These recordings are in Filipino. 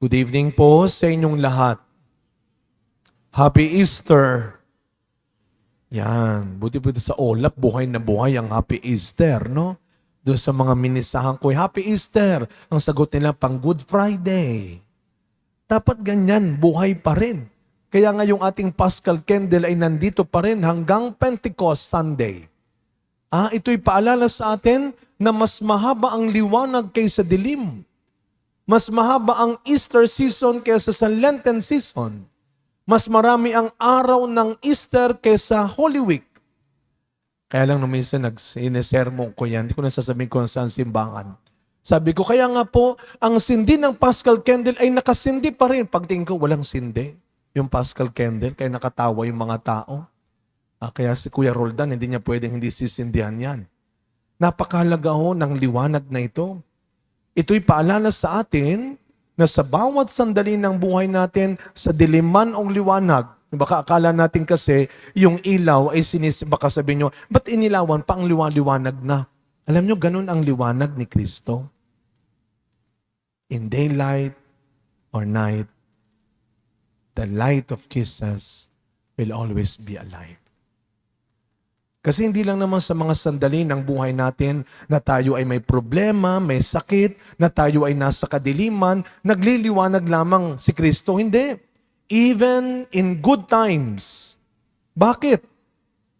Good evening po sa inyong lahat. Happy Easter! Yan, buti po sa Olap, buhay na buhay ang Happy Easter, no? Doon sa mga minisahan ko, Happy Easter! Ang sagot nila, pang Good Friday. Dapat ganyan, buhay pa rin. Kaya nga yung ating Paschal Candle ay nandito pa rin hanggang Pentecost Sunday. Ito'y paalala sa atin na mas mahaba ang liwanag kaysa dilim. Mas mahaba ang Easter season kaysa sa Lenten season. Mas marami ang araw ng Easter kaysa Holy Week. Kaya lang nung minsan sinesermon ko yan, hindi ko nasasabihin ko saan simbahan. Sabi ko, kaya nga po, ang sindi ng Paschal Candle ay nakasindi pa rin. Pagtingin ko, walang sindi. Yung Paschal Candle, kaya nakatawa yung mga tao. Kaya si Kuya Roldan, hindi niya pwedeng hindi sisindihan yan. Napakahalaga ho ng liwanag na ito. Ito'y paalala sa atin na sa bawat sandali ng buhay natin, sa diliman o liwanag, baka akala natin kasi yung ilaw ay baka sabihin nyo, ba't inilawan pa ang liwanag na? Alam nyo, ganun ang liwanag ni Kristo. In daylight or night, the light of Jesus will always be alive. Kasi hindi lang naman sa mga sandali ng buhay natin na tayo ay may problema, may sakit, na tayo ay nasa kadiliman, nagliliwanag lamang si Kristo. Hindi. Even in good times. Bakit?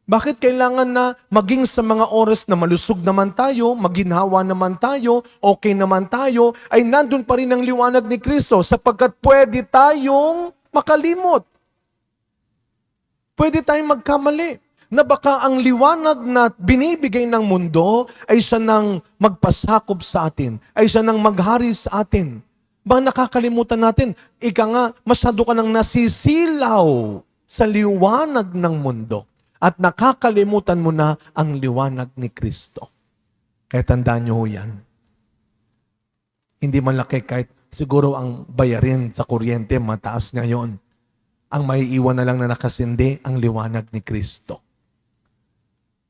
Bakit kailangan na maging sa mga oras na malusog naman tayo, maginhawa naman tayo, okay naman tayo, ay nandun pa rin ang liwanag ni Kristo sapagkat pwede tayong makalimot. Pwede tayong magkamali. Na baka ang liwanag na binibigay ng mundo ay siya nang magpasakop sa atin, ay siya nang maghari sa atin. Baka nakakalimutan natin, ika nga, masyado ka nang nasisilaw sa liwanag ng mundo at nakakalimutan mo na ang liwanag ni Kristo. Kaya tandaan niyo ho yan. Hindi malaki kahit siguro ang bayarin sa kuryente mataas ngayon. Ang maiiwan na lang na nakasindi ang liwanag ni Kristo.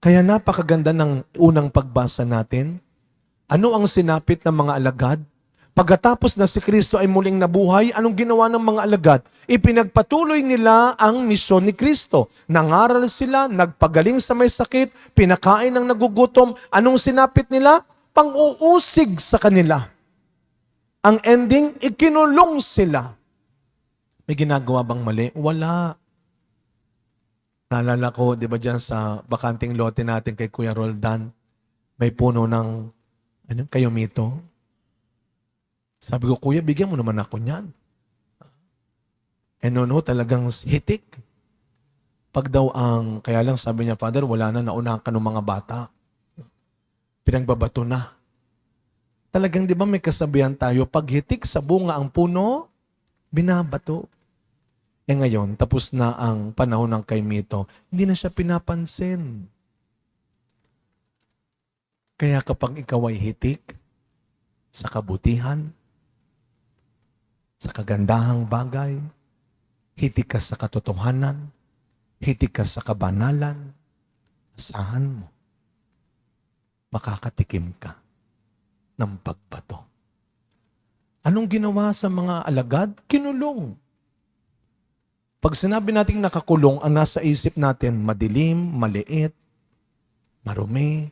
Kaya napakaganda ng unang pagbasa natin. Ano ang sinapit ng mga alagad? Pagkatapos na si Kristo ay muling nabuhay, anong ginawa ng mga alagad? Ipinagpatuloy nila ang misyon ni Kristo. Nangaral sila, nagpagaling sa may sakit, pinakain ng nagugutom. Anong sinapit nila? Pang-uusig sa kanila. Ang ending, ikinulong sila. May ginagawa bang mali? Wala. Naalala ko, di ba dyan sa bakanting lote natin kay Kuya Roldan, may puno ng kayumito. Sabi ko, Kuya, bigyan mo naman ako niyan. No, talagang hitik. Pag daw kaya lang sabi niya, Father, wala na, naunahan ka ng mga bata. Pinagbabato na. Talagang di ba may kasabihan tayo, pag hitik sa bunga ang puno, binabato. Ngayon, tapos na ang panahon ng kaimito, hindi na siya pinapansin. Kaya kapag ikaw ay hitik sa kabutihan, sa kagandahang bagay, hitik ka sa katotohanan, hitik ka sa kabanalan, asahan mo, makakatikim ka ng pagbato. Anong ginawa sa mga alagad? Kinulong. Pag sinabi natin nakakulong, ang nasa isip natin, madilim, maliit, marumi.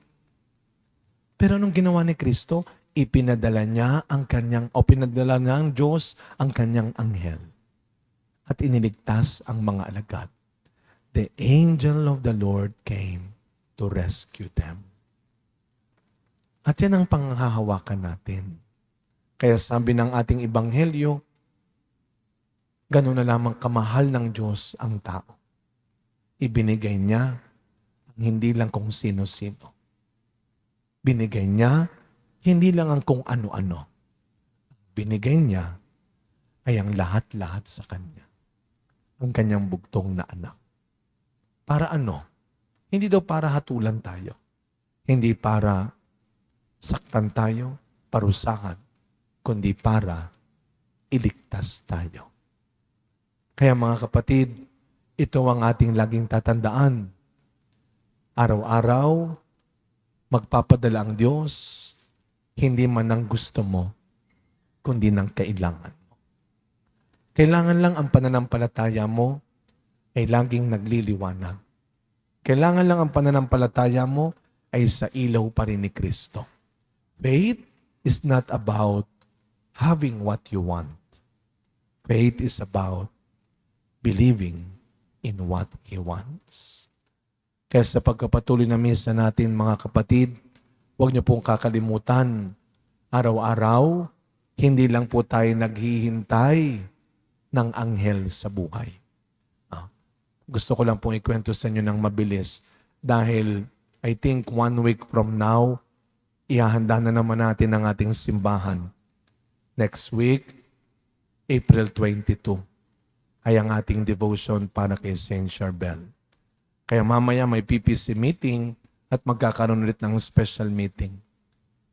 Pero anong ginawa ni Kristo? Ipinadala niya pinadala niya ang Diyos ang kanyang anghel. At iniligtas ang mga alagad. The angel of the Lord came to rescue them. At yan ang panghahawakan natin. Kaya sabi ng ating ebanghelyo, gano'n na lamang kamahal ng Diyos ang tao. Ibinigay niya ang hindi lang kung sino-sino. Binigay niya hindi lang ang kung ano-ano. Binigay niya ay ang lahat-lahat sa Kanya. Ang Kanyang bugtong na anak. Para ano? Hindi daw para hatulan tayo. Hindi para saktan tayo, parusahan, kundi para iligtas tayo. Kaya mga kapatid, ito ang ating laging tatandaan. Araw-araw, magpapadala ang Diyos, hindi man ng gusto mo, kundi ng kailangan mo. Kailangan lang ang pananampalataya mo ay laging nagliliwanag. Kailangan lang ang pananampalataya mo ay sa ilaw pa rin ni Kristo. Faith is not about having what you want. Faith is about believing in what He wants. Kaya sa pagkapatuloy na misa natin, mga kapatid, huwag niyo pong kakalimutan, araw-araw, hindi lang po tayo naghihintay ng anghel sa buhay. Gusto ko lang pong ikwento sa inyo ng mabilis dahil I think 1 week from now, ihahanda na naman natin ang ating simbahan. Next week, April 22, ay ang ating devotion para kay Saint Charbel. Kaya mamaya may PPC meeting at magkakaroon ulit ng special meeting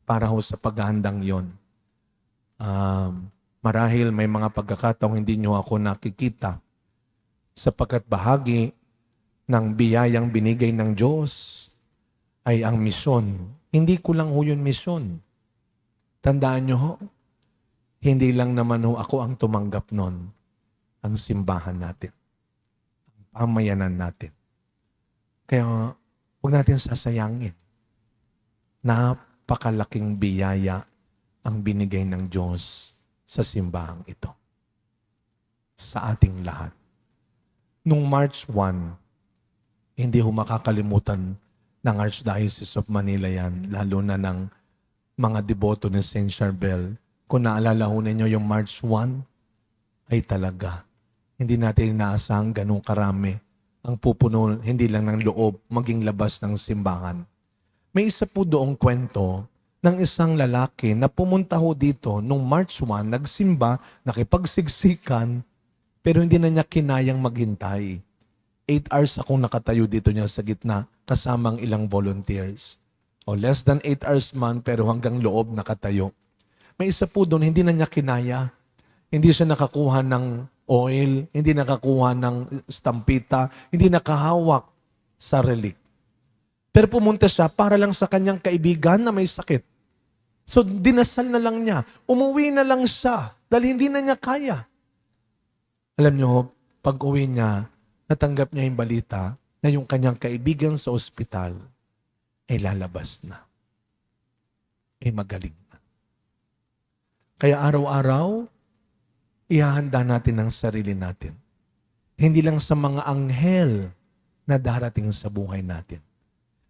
para ho sa paghahandang yon. Marahil may mga pagkakataong hindi nyo ako nakikita sapagkat bahagi ng biyayang binigay ng Diyos ay ang misyon. Hindi ko lang ho yun misyon. Tandaan nyo ho, hindi lang naman ho ako ang tumanggap nun. Ang simbahan natin. Ang pamayanan natin. Kaya huwag natin sasayangin. Napakalaking biyaya ang binigay ng Diyos sa simbahang ito. Sa ating lahat. Nung March 1, hindi ho makakalimutan ng Archdiocese of Manila yan, lalo na ng mga deboto ni Saint Charbel. Kung naalala ho ninyo yung March 1, ay talaga, hindi natin inaasahang ganun karami ang pupuno, hindi lang ng loob, maging labas ng simbahan. May isa po doong kwento ng isang lalaki na pumunta ho dito nung March 1, nagsimba, nakipagsigsikan, pero hindi na niya kinayang maghintay. 8 hours akong nakatayo dito niya sa gitna, kasamang ilang volunteers. O less than 8 hours man, pero hanggang loob nakatayo. May isa po doon, hindi na niya kinaya. Hindi siya nakakuha ng oil, hindi nakakuha ng stampita, hindi nakahawak sa relic. Pero pumunta siya para lang sa kanyang kaibigan na may sakit. So dinasal na lang niya. Umuwi na lang siya dahil hindi na niya kaya. Alam niyo, pag uwi niya, natanggap niya yung balita na yung kanyang kaibigan sa ospital ay lalabas na. Ay magaling na. Kaya araw-araw, ihahanda natin ang sarili natin. Hindi lang sa mga anghel na darating sa buhay natin.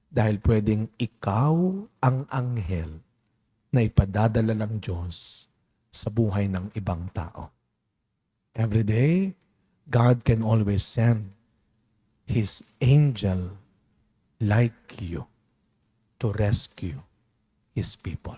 Dahil pwedeng ikaw ang anghel na ipadadala ng Diyos sa buhay ng ibang tao. Every day, God can always send His angel like you to rescue His people.